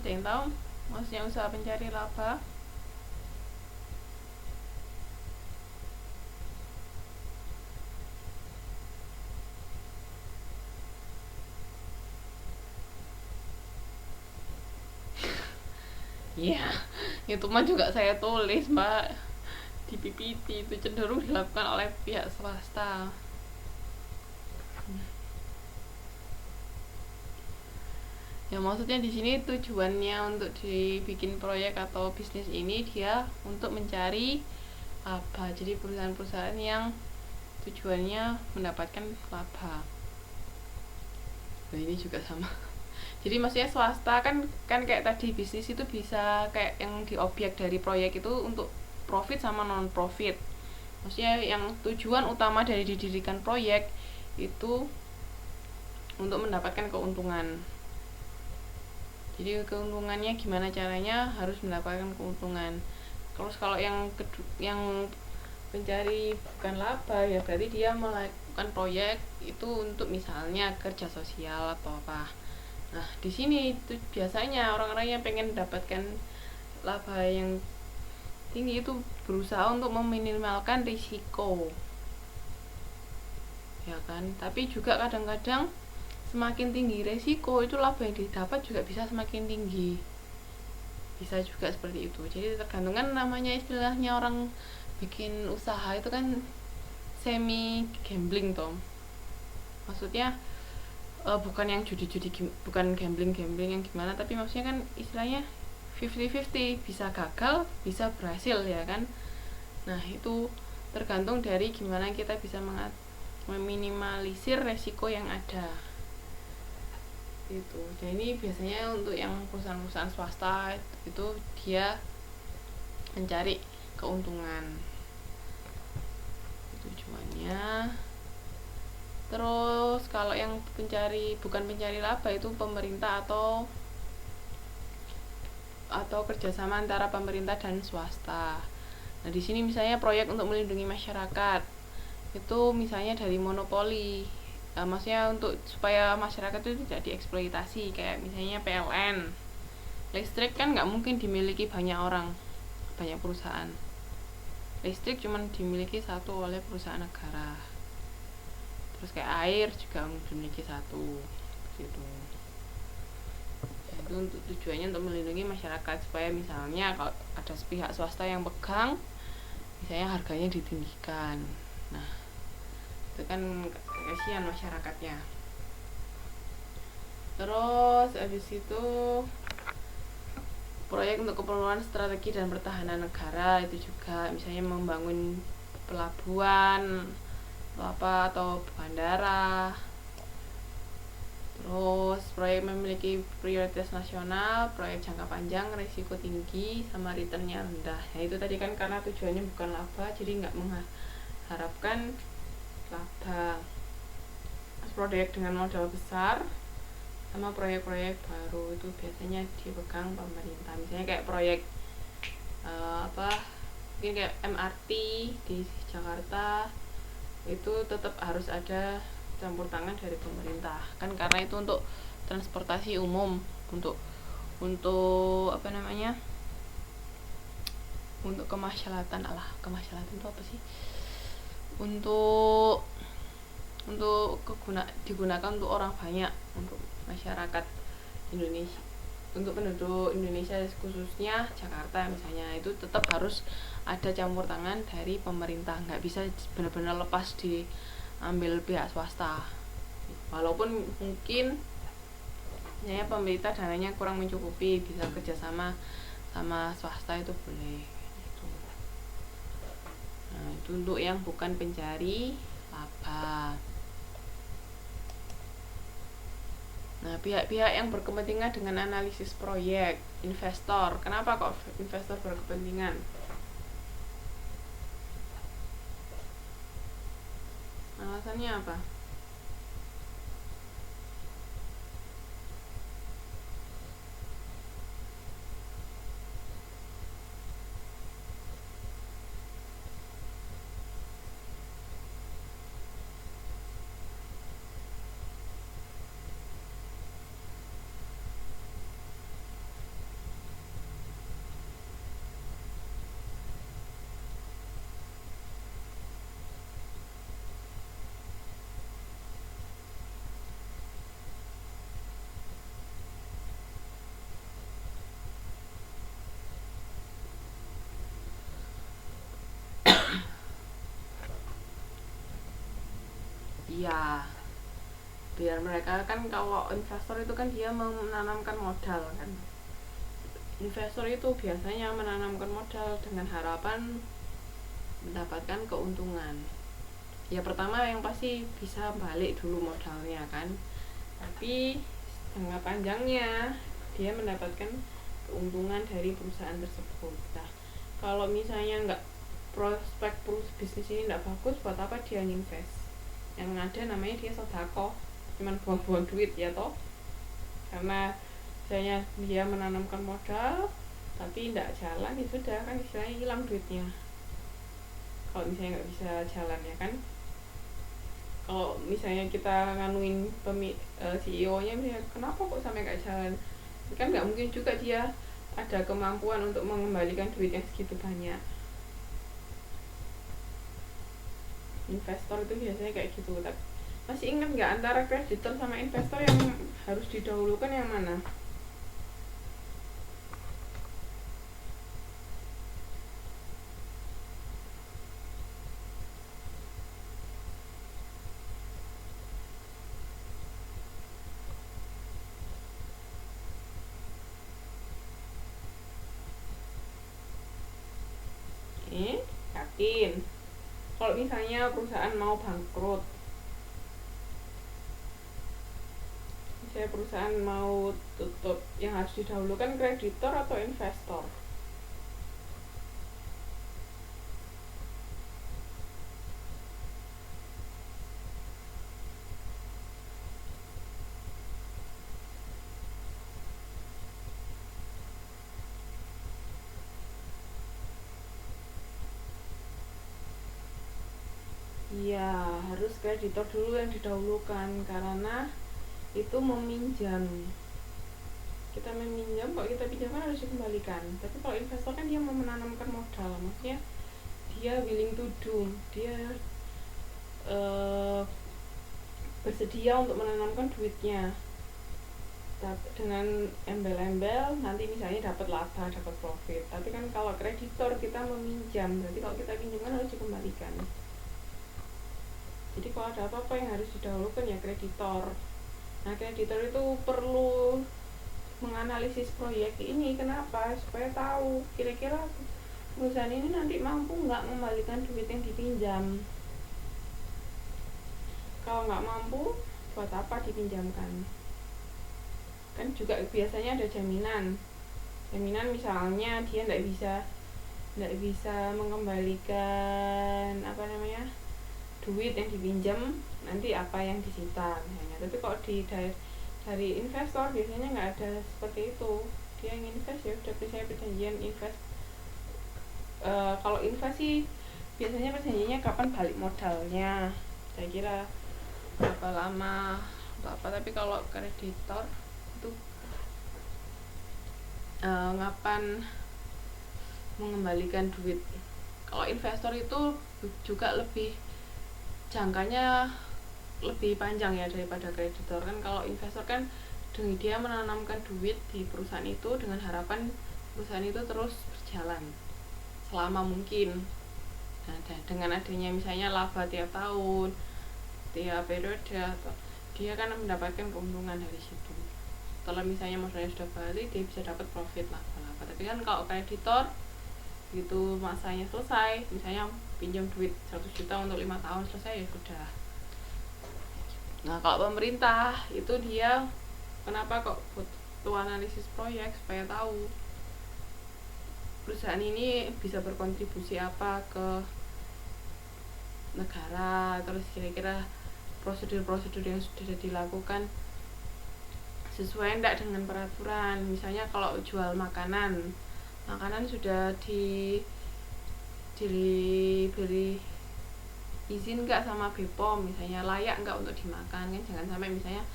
Ada yang tahu maksudnya usaha pencari laba? Iya, itu mah juga saya tulis, Mbak, di PPT. Itu cenderung dilakukan oleh pihak swasta. Ya maksudnya di sini tujuannya untuk dibikin proyek atau bisnis ini dia untuk mencari laba. Jadi perusahaan-perusahaan yang tujuannya mendapatkan laba. Nah, ini juga sama. Jadi maksudnya swasta kan kayak tadi bisnis itu bisa kayak yang di objek dari proyek itu untuk profit sama non profit. Maksudnya yang tujuan utama dari didirikan proyek itu untuk mendapatkan keuntungan. Jadi keuntungannya gimana caranya, harus mendapatkan keuntungan. Terus kalau yang pencari bukan laba, ya berarti dia melakukan proyek itu untuk misalnya kerja sosial atau apa. Nah, di sini itu biasanya orang-orang yang pengen mendapatkan laba yang tinggi itu berusaha untuk meminimalkan risiko. Ya kan? Tapi juga kadang-kadang semakin tinggi risiko itu laba yang didapat juga bisa semakin tinggi. Bisa juga seperti itu. Jadi tergantung kan, namanya istilahnya orang bikin usaha itu kan semi gambling toh. Maksudnya bukan yang judi-judi, bukan gambling yang gimana, tapi maksudnya kan istilahnya 50-50, bisa gagal bisa berhasil, ya kan. Nah, itu tergantung dari gimana kita bisa meminimalisir resiko yang ada itu. Dan ini biasanya untuk yang perusahaan-perusahaan swasta itu dia mencari keuntungan, itu tujuannya. Terus kalau yang bukan pencari laba itu pemerintah atau kerjasama antara pemerintah dan swasta. Nah, di sini misalnya proyek untuk melindungi masyarakat itu misalnya dari monopoli. Maksudnya untuk supaya masyarakat itu tidak dieksploitasi, kayak misalnya PLN. Listrik kan nggak mungkin dimiliki banyak orang, banyak perusahaan. Listrik cuma dimiliki satu oleh perusahaan negara. Terus kayak air juga dimiliki satu, gitu. Itu untuk tujuannya untuk melindungi masyarakat, supaya misalnya kalau ada pihak swasta yang pegang, misalnya harganya ditinggikan. Nah, itu kan kasihan masyarakatnya. Terus habis itu proyek untuk keperluan strategi dan pertahanan negara, itu juga misalnya membangun pelabuhan atau bandara. Terus proyek memiliki prioritas nasional, proyek jangka panjang, risiko tinggi, sama returnnya rendah. Nah, itu tadi kan karena tujuannya bukan laba, jadi nggak mengharapkan laba. Proyek dengan modal besar sama proyek-proyek baru itu biasanya dipegang pemerintah. Misalnya kayak proyek mungkin kayak MRT di Jakarta, itu tetap harus ada campur tangan dari pemerintah kan, karena itu untuk transportasi umum, untuk apa namanya, untuk kemaslahatan itu apa sih, untuk digunakan untuk orang banyak, untuk masyarakat Indonesia, untuk penduduk Indonesia khususnya Jakarta misalnya, itu tetap harus ada campur tangan dari pemerintah, nggak bisa benar-benar lepas diambil pihak swasta. Walaupun mungkin ya pemerintah dananya kurang mencukupi, bisa kerjasama sama swasta itu boleh gitu. Nah, itu untuk yang bukan pencari laba. Nah, pihak-pihak yang berkepentingan dengan analisis proyek, investor. Kenapa kok investor berkepentingan? Alasannya apa? Iya, biar mereka kan, kalau investor itu kan dia menanamkan modal kan. Investor itu biasanya menanamkan modal dengan harapan mendapatkan keuntungan. Ya pertama yang pasti bisa balik dulu modalnya kan, tapi jangka panjangnya dia mendapatkan keuntungan dari perusahaan tersebut. Nah, kalau misalnya nggak, prospek bisnis ini nggak bagus, buat apa dia invest? Yang ada namanya dia sodako, cuman buang-buang duit ya toh. Karena misalnya dia menanamkan modal tapi tidak jalan, ya sudah kan, istilahnya hilang duitnya kalau misalnya nggak bisa jalan ya kan. Kalau misalnya kita nganuin CEO-nya, kenapa kok sampai nggak jalan, kan nggak mungkin juga dia ada kemampuan untuk mengembalikan duit yang segitu banyak. Investor itu biasanya kayak gitu. Tapi masih ingat nggak antara kreditor sama investor yang harus didahulukan yang mana? Yakin? Kalau misalnya perusahaan mau bangkrut, misalnya perusahaan mau tutup, yang harus didahulukan kreditor atau investor? Iya, harus kreditor dulu yang didahulukan, karena itu meminjam. Kita meminjam, kalau kita pinjamkan harus dikembalikan. Tapi kalau investor kan dia mau menanamkan modal, maksudnya dia willing to do, dia bersedia untuk menanamkan duitnya dengan embel-embel, nanti misalnya dapat laba, dapat profit. Tapi kan kalau kreditor kita meminjam, berarti kalau kita pinjamkan harus dikembalikan. Jadi kalau ada apa-apa yang harus didahulukan ya kreditor. Nah, kreditor itu perlu menganalisis proyek ini. Kenapa? Supaya tahu kira-kira perusahaan ini nanti mampu nggak mengembalikan duit yang dipinjam. Kalau nggak mampu, buat apa dipinjamkan? Kan juga biasanya ada jaminan misalnya dia nggak bisa mengembalikan duit yang dipinjam, nanti apa yang disita misalnya. Tapi kalau dari investor biasanya nggak ada seperti itu. Dia yang invest ya udah, misalnya perjanjian invest. Kalau invest sih biasanya perjanjiannya kapan balik modalnya, saya kira berapa lama atau apa. Tapi kalau kreditor itu ngapan mengembalikan duit. Kalau investor itu juga lebih jangkanya lebih panjang ya daripada kreditor kan. Kalau investor kan dia menanamkan duit di perusahaan itu dengan harapan perusahaan itu terus berjalan selama mungkin. Nah, dengan adanya misalnya laba tiap tahun, tiap periode, dia kan mendapatkan keuntungan dari situ. Setelah misalnya modalnya sudah balik, dia bisa dapat profit laba-laba. Tapi kan kalau kreditor gitu, masanya selesai, misalnya pinjam duit 100 juta untuk 5 tahun, selesai ya sudah. Nah, kalau pemerintah itu dia kenapa kok butuh analisis proyek, supaya tahu perusahaan ini bisa berkontribusi apa ke negara, terus kira-kira prosedur-prosedur yang sudah dilakukan sesuai enggak dengan peraturan. Misalnya kalau jual makanan sudah diberi izin enggak sama BPOM, misalnya layak enggak untuk dimakan kan. Jangan sampai misalnya